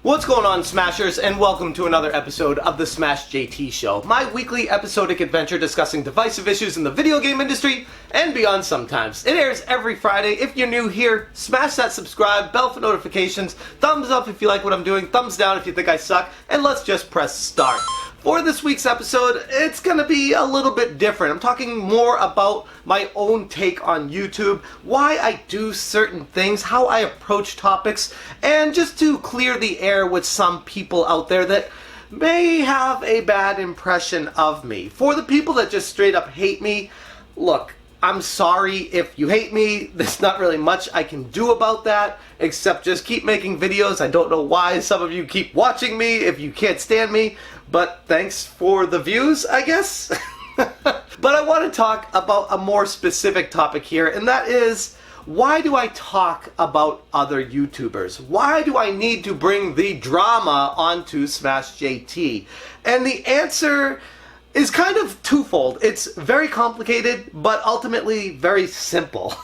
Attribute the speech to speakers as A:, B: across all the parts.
A: What's going on, Smashers, and welcome to another episode of the Smash JT Show, my weekly episodic adventure discussing divisive issues in the video game industry and beyond sometimes. It airs every Friday. If you're new here, smash that subscribe, bell for notifications, thumbs up if you like what I'm doing, thumbs down if you think I suck, and let's just press start. For this week's episode, it's gonna be a little bit different. I'm talking more about my own take on YouTube, why I do certain things, how I approach topics, and just to clear the air with some people out there that may have a bad impression of me. For the people that just straight up hate me, look, I'm sorry if you hate me. There's not really much I can do about that, except just keep making videos. I don't know why some of you keep watching me if you can't stand me, but thanks for the views, I guess. But I want to talk about a more specific topic here, and that is, why do I talk about other YouTubers? Why do I need to bring the drama onto Smash JT? And the answer is kind of twofold. It's very complicated, but ultimately very simple.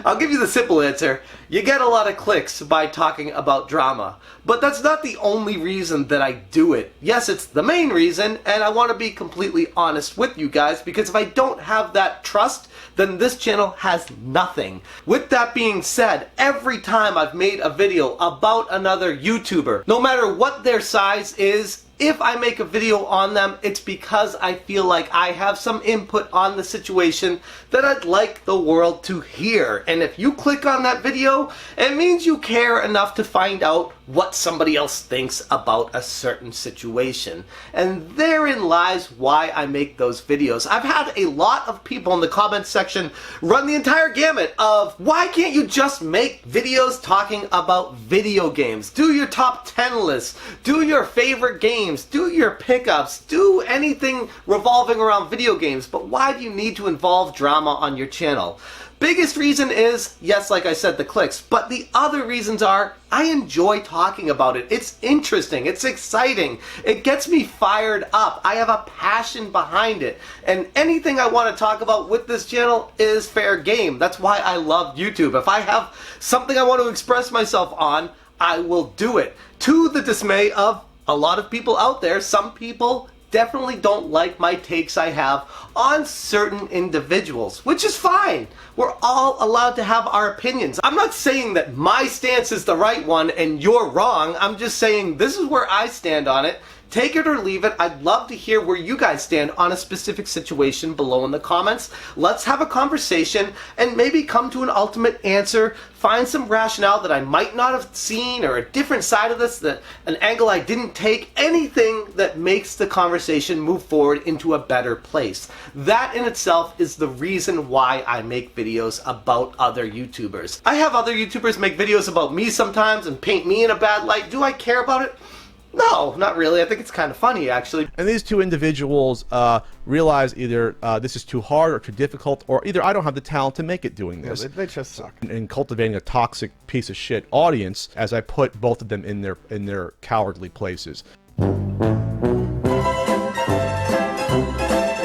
A: I'll give you the simple answer. You get a lot of clicks by talking about drama. But that's not the only reason that I do it. Yes, it's the main reason, and I want to be completely honest with you guys, because if I don't have that trust, then this channel has nothing. With that being said, every time I've made a video about another YouTuber, no matter what their size is, if I make a video on them, it's because I feel like I have some input on the situation that I'd like the world to hear. And if you click on that video, it means you care enough to find out what somebody else thinks about a certain situation. And therein lies why I make those videos. I've had a lot of people in the comments section run the entire gamut of, why can't you just make videos talking about video games? Do your top 10 lists, do your favorite games, do your pickups, do anything revolving around video games, but why do you need to involve drama on your channel? Biggest reason is, yes, like I said, the clicks, but the other reasons are, I enjoy talking about it. It's interesting, it's exciting, it gets me fired up, I have a passion behind it, and anything I want to talk about with this channel is fair game. That's why I love YouTube. If I have something I want to express myself on, I will do it. To the dismay of a lot of people out there, some people definitely don't like my takes I have on certain individuals, which is fine. We're all allowed to have our opinions. I'm not saying that my stance is the right one and you're wrong. I'm just saying this is where I stand on it. Take it or leave it. I'd love to hear where you guys stand on a specific situation below in the comments. Let's have a conversation and maybe come to an ultimate answer. Find some rationale that I might not have seen, or a different side of this, that an angle I didn't take. Anything that makes the conversation move forward into a better place. That in itself is the reason why I make videos about other YouTubers. I have other YouTubers make videos about me sometimes and paint me in a bad light. Do I care about it? No, not really. I think it's kind of funny, actually.
B: And these two individuals realize either this is too hard or too difficult, or either I don't have the talent to make it doing this.
C: Yeah, they just suck.
B: And cultivating a toxic piece of shit audience, as I put both of them in their cowardly places.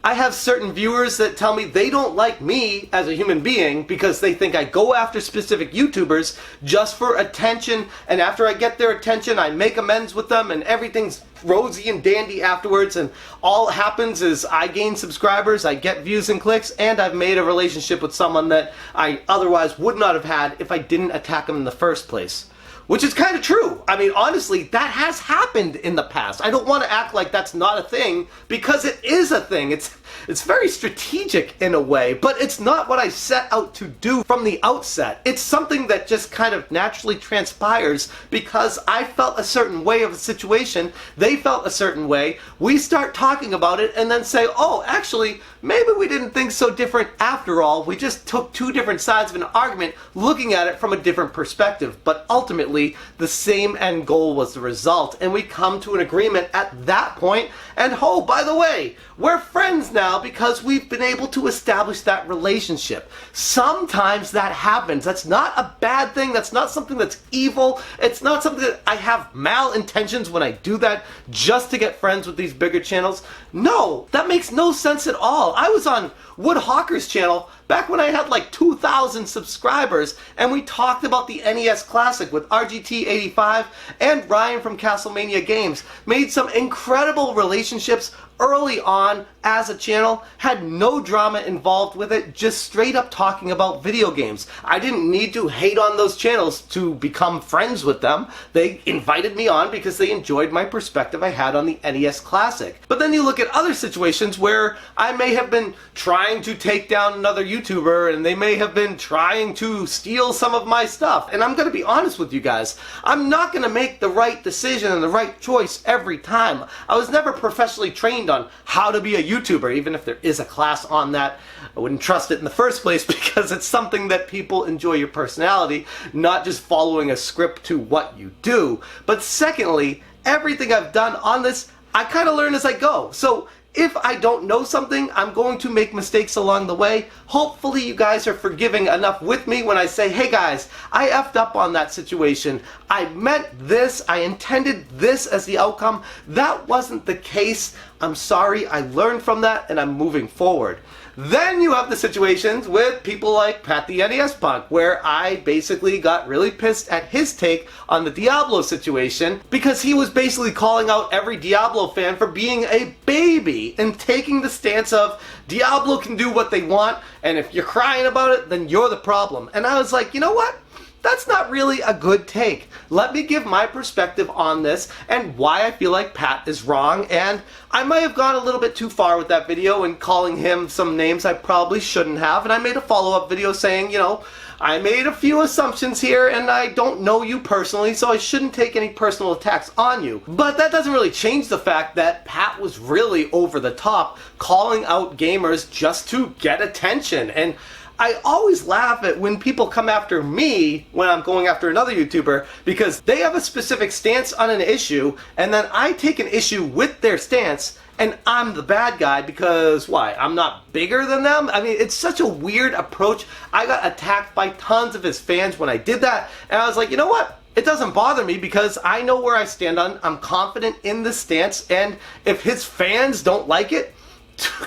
A: I have certain viewers that tell me they don't like me as a human being because they think I go after specific YouTubers just for attention, and after I get their attention I make amends with them and everything's rosy and dandy afterwards, and all happens is I gain subscribers, I get views and clicks, and I've made a relationship with someone that I otherwise would not have had if I didn't attack them in the first place. Which is kind of true. I mean, honestly, that has happened in the past. I don't want to act like that's not a thing, because it is a thing. It's very strategic in a way, but it's not what I set out to do from the outset. It's something that just kind of naturally transpires because I felt a certain way of a situation, they felt a certain way, we start talking about it and then say, oh, actually, maybe we didn't think so different after all. We just took two different sides of an argument, looking at it from a different perspective, but ultimately the same end goal was the result, and we come to an agreement at that point, and oh, by the way, we're friends now because we've been able to establish that relationship. Sometimes that happens. That's not a bad thing. That's not something that's evil. It's not something that I have malintentions when I do that just to get friends with these bigger channels. No, that makes no sense at all. I was on Woodhawker's channel back when I had like 2,000 subscribers, and we talked about the NES Classic with RGT85 and Ryan from Castlemania Games. Made some incredible relationships early on as a channel, had no drama involved with it, just straight up talking about video games. I didn't need to hate on those channels to become friends with them. They invited me on because they enjoyed my perspective I had on the NES Classic. But then you look at other situations where I may have been trying to take down another YouTuber and they may have been trying to steal some of my stuff. And I'm going to be honest with you guys, I'm not going to make the right decision and the right choice every time. I was never professionally trained on how to be a YouTuber, even if there is a class on that. I wouldn't trust it in the first place because it's something that people enjoy your personality, not just following a script to what you do. But secondly, everything I've done on this, I kind of learn as I go. So if I don't know something, I'm going to make mistakes along the way. Hopefully you guys are forgiving enough with me when I say, hey guys, I effed up on that situation. I meant this, I intended this as the outcome. That wasn't the case. I'm sorry, I learned from that and I'm moving forward. Then you have the situations with people like Pat The NES Punk, where I basically got really pissed at his take on the Diablo situation because he was basically calling out every Diablo fan for being a baby and taking the stance of Diablo can do what they want, and if you're crying about it, then you're the problem. And I was like, you know what? That's not really a good take. Let me give my perspective on this and why I feel like Pat is wrong, and I might have gone a little bit too far with that video and calling him some names I probably shouldn't have, and I made a follow-up video saying, you know, I made a few assumptions here and I don't know you personally, so I shouldn't take any personal attacks on you. But that doesn't really change the fact that Pat was really over the top, calling out gamers just to get attention. And I always laugh at when people come after me when I'm going after another YouTuber because they have a specific stance on an issue and then I take an issue with their stance and I'm the bad guy because, why? I'm not bigger than them? I mean, it's such a weird approach. I got attacked by tons of his fans when I did that, and I was like, you know what? It doesn't bother me because I know where I stand on. I'm confident in this stance, and if his fans don't like it,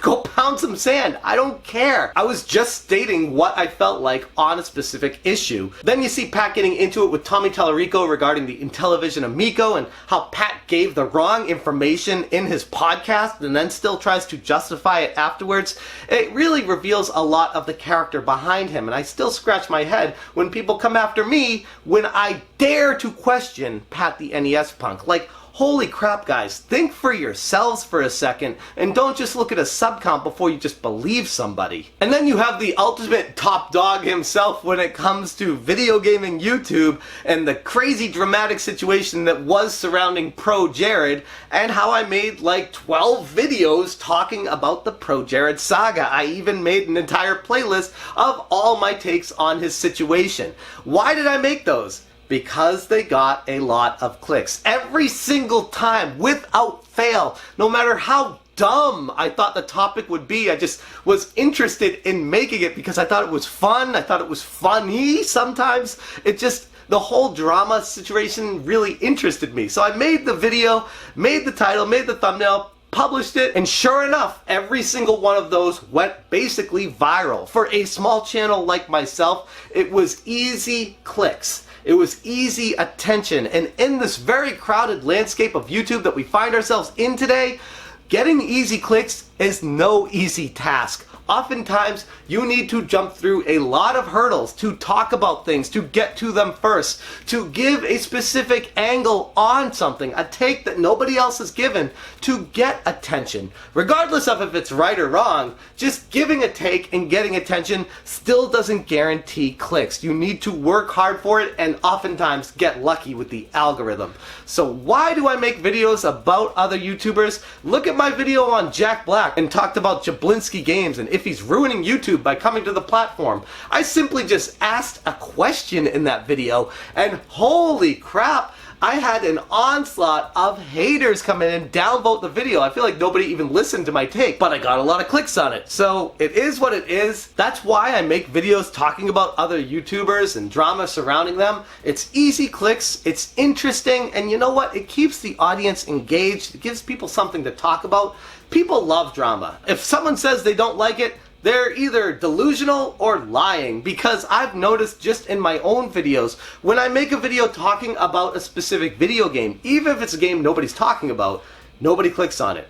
A: go pound some sand. I don't care. I was just stating what I felt like on a specific issue. Then you see Pat getting into it with Tommy Tallarico regarding the Intellivision Amico and how Pat gave the wrong information in his podcast and then still tries to justify it afterwards. It really reveals a lot of the character behind him, and I still scratch my head when people come after me when I dare to question Pat the NES Punk. Like, holy crap, guys, think for yourselves for a second and don't just look at a sub count before you just believe somebody. And then you have the ultimate top dog himself when it comes to video gaming YouTube and the crazy dramatic situation that was surrounding ProJared and how I made like 12 videos talking about the ProJared saga. I even made an entire playlist of all my takes on his situation. Why did I make those? Because they got a lot of clicks. Every single time, without fail, no matter how dumb I thought the topic would be, I just was interested in making it because I thought it was fun, I thought it was funny sometimes. It just, the whole drama situation really interested me. So I made the video, made the title, made the thumbnail, published it, and sure enough, every single one of those went basically viral. For a small channel like myself, it was easy clicks. It was easy attention, and in this very crowded landscape of YouTube that we find ourselves in today, getting easy clicks is no easy task. Oftentimes, you need to jump through a lot of hurdles to talk about things, to get to them first, to give a specific angle on something, a take that nobody else has given, to get attention. Regardless of if it's right or wrong, just giving a take and getting attention still doesn't guarantee clicks. You need to work hard for it and oftentimes get lucky with the algorithm. So why do I make videos about other YouTubers? Look at my video on Jack Black and talked about Jablinski Games and if he's ruining YouTube by coming to the platform. I simply just asked a question in that video, and holy crap, I had an onslaught of haters come in and downvote the video. I feel like nobody even listened to my take, but I got a lot of clicks on it. So it is what it is. That's why I make videos talking about other YouTubers and drama surrounding them. It's easy clicks, it's interesting, and you know what? It keeps the audience engaged. It gives people something to talk about. People love drama. If someone says they don't like it, They're either delusional or lying, because I've noticed just in my own videos, when I make a video talking about a specific video game, even if it's a game nobody's talking about, nobody clicks on it.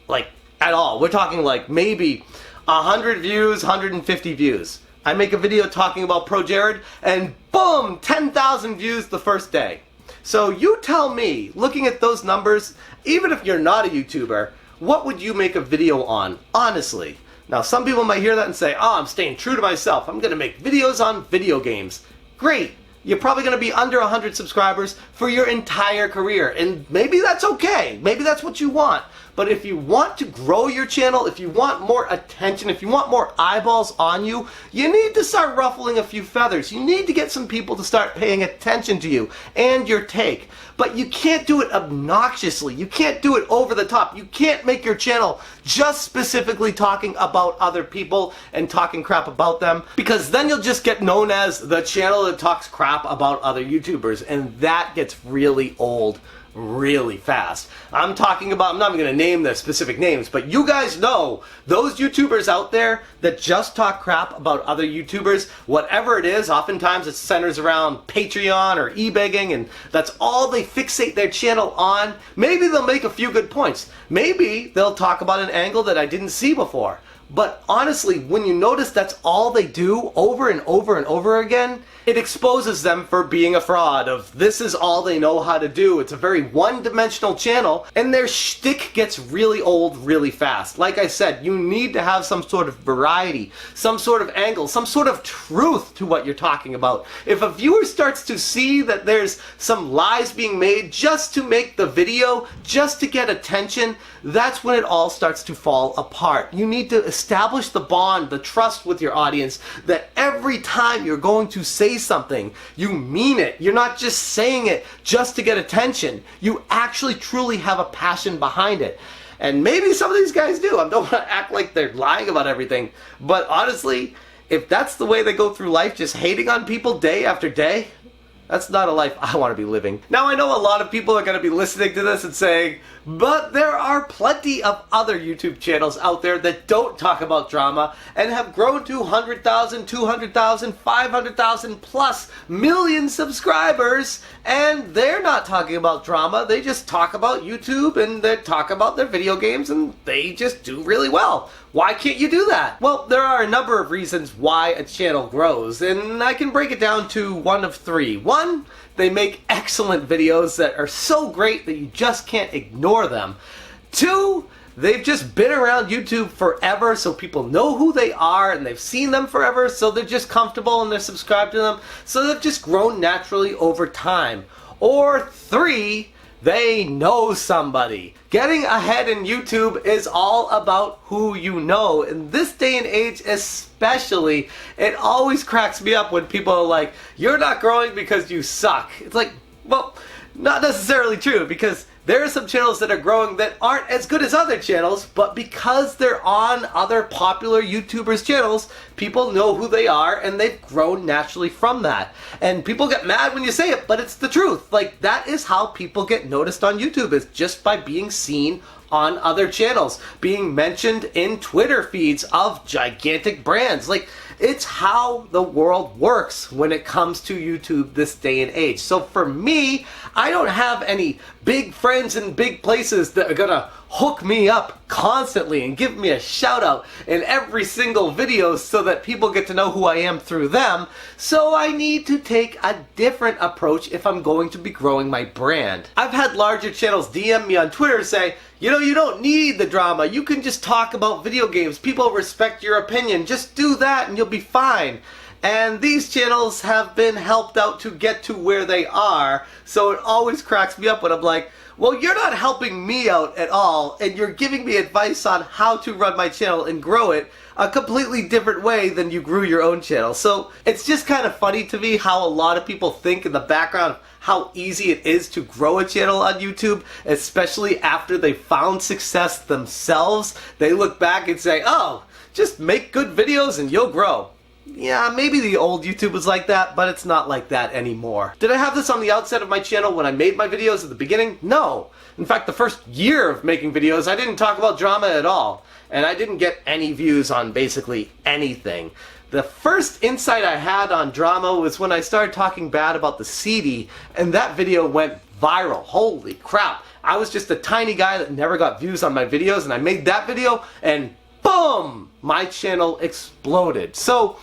A: Like, at all. We're talking like maybe 100 views, 150 views. I make a video talking about ProJared, and boom, 10,000 views the first day. So you tell me, looking at those numbers, even if you're not a YouTuber, what would you make a video on, honestly? Now, some people might hear that and say, oh, I'm staying true to myself. I'm going to make videos on video games. Great. You're probably going to be under 100 subscribers for your entire career. And maybe that's okay. Maybe that's what you want. But if you want to grow your channel, if you want more attention, if you want more eyeballs on you, you need to start ruffling a few feathers. You need to get some people to start paying attention to you and your take. But you can't do it obnoxiously. You can't do it over the top. You can't make your channel just specifically talking about other people and talking crap about them, because then you'll just get known as the channel that talks crap about other YouTubers, and that gets really old really fast. I'm talking about, I'm not even going to name the specific names, but you guys know those YouTubers out there that just talk crap about other YouTubers, whatever it is. Oftentimes it centers around Patreon or e-begging, and that's all they fixate their channel on. Maybe they'll make a few good points. Maybe they'll talk about an angle that I didn't see before. But honestly, when you notice that's all they do over and over and over again, it exposes them for being a fraud of this is all they know how to do. It's a very one-dimensional channel, and their shtick gets really old really fast. Like I said, you need to have some sort of variety, some sort of angle, some sort of truth to what you're talking about. If a viewer starts to see that there's some lies being made just to make the video, just to get attention, that's when it all starts to fall apart. You need to establish the bond, the trust with your audience, that every time you're going to say something, you mean it. You're not just saying it just to get attention. You actually truly have a passion behind it. And maybe some of these guys do. I don't want to act like they're lying about everything. But honestly, if that's the way they go through life, just hating on people day after day, that's not a life I want to be living. Now, I know a lot of people are going to be listening to this and saying, but there are plenty of other YouTube channels out there that don't talk about drama and have grown to 100,000, 200,000, 500,000 plus million subscribers, and they're not talking about drama. They just talk about YouTube and they talk about their video games, and they just do really well. Why can't you do that? Well, there are a number of reasons why a channel grows, and I can break it down to one of three. One, they make excellent videos that are so great that you just can't ignore them. Two, they've just been around YouTube forever, so people know who they are, and they've seen them forever, so they're just comfortable and they're subscribed to them, so they've just grown naturally over time. Or three, they know somebody. Getting ahead in YouTube is all about who you know. In this day and age especially, it always cracks me up when people are like, you're not growing because you suck. It's like, well, not necessarily true, because there are some channels that are growing that aren't as good as other channels, but because they're on other popular YouTubers' channels, people know who they are and they've grown naturally from that. And people get mad when you say it, but it's the truth. Like, that is how people get noticed on YouTube, is just by being seen on other channels, being mentioned in Twitter feeds of gigantic brands. Like, it's how the world works when it comes to YouTube this day and age. So for me, I don't have any big friends in big places that are gonna hook me up constantly and give me a shout out in every single video so that people get to know who I am through them. So I need to take a different approach if I'm going to be growing my brand. I've had larger channels DM me on Twitter say, you know, you don't need the drama. You can just talk about video games. People respect your opinion. Just do that and you'll be fine. And these channels have been helped out to get to where they are. So it always cracks me up when I'm like, well, you're not helping me out at all, and you're giving me advice on how to run my channel and grow it a completely different way than you grew your own channel. So it's just kind of funny to me how a lot of people think in the background of how easy it is to grow a channel on YouTube, especially after they found success themselves. They look back and say, oh, just make good videos and you'll grow. yeah, maybe the old YouTube was like that, but it's not like that anymore. Did I have this on the outset of my channel when I made my videos at the beginning? No. In fact, the first year of making videos, I didn't talk about drama at all. And I didn't get any views on basically anything. The first insight I had on drama was when I started talking bad about the CD, and that video went viral. Holy crap. I was just a tiny guy that never got views on my videos, and I made that video, and boom! My channel exploded. So,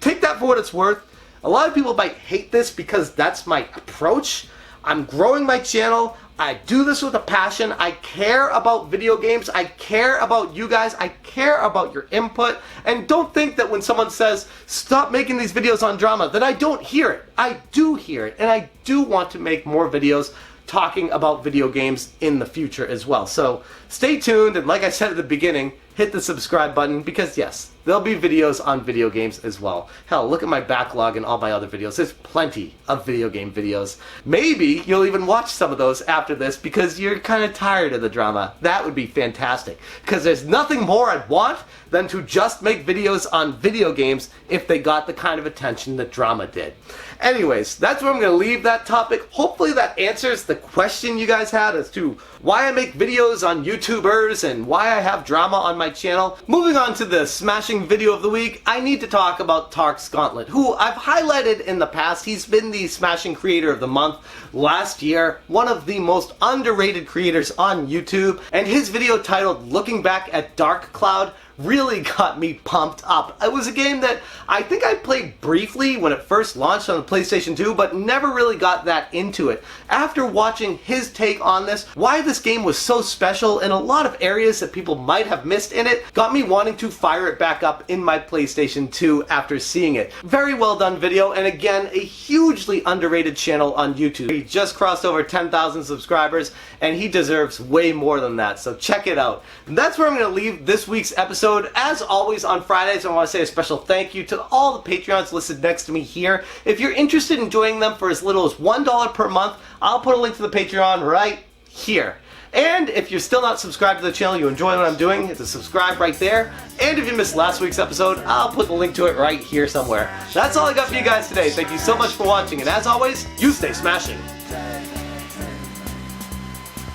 A: take that for what it's worth. A lot of people might hate this because that's my approach. I'm growing my channel. I do this with a passion. I care about video games. I care about you guys. I care about your input. And don't think that when someone says, stop making these videos on drama, that I don't hear it. I do hear it. And I do want to make more videos talking about video games in the future as well. So stay tuned. And like I said at the beginning, hit the subscribe button because yes, there'll be videos on video games as well. Hell, look at my backlog and all my other videos. There's plenty of video game videos. Maybe you'll even watch some of those after this because you're kind of tired of the drama. That would be fantastic because there's nothing more I'd want than to just make videos on video games if they got the kind of attention that drama did. Anyways, that's where I'm going to leave that topic. Hopefully that answers the question you guys had as to why I make videos on YouTubers and why I have drama on my channel. Moving on to the smashing video of the week, I need to talk about Tarks Gauntlet, who I've highlighted in the past. He's been the smashing creator of the month last year, one of the most underrated creators on YouTube, and his video titled Looking Back at Dark Cloud really got me pumped up. It was a game that I think I played briefly when it first launched on the PlayStation 2, but never really got that into it. After watching his take on this, why this game was so special and a lot of areas that people might have missed in it, got me wanting to fire it back up in my PlayStation 2 after seeing it. Very well done video, and again, a hugely underrated channel on YouTube. He just crossed over 10,000 subscribers, and he deserves way more than that, so check it out. And that's where I'm going to leave this week's episode. As always on Fridays, I want to say a special thank you to all the Patreons listed next to me here. If you're interested in joining them for as little as $1 per month, I'll put a link to the Patreon right here. And if you're still not subscribed to the channel, you enjoy what I'm doing, hit the subscribe right there. And if you missed last week's episode, I'll put the link to it right here somewhere. That's all I got for you guys today. Thank you so much for watching, and as always, you stay smashing.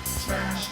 C: Smash,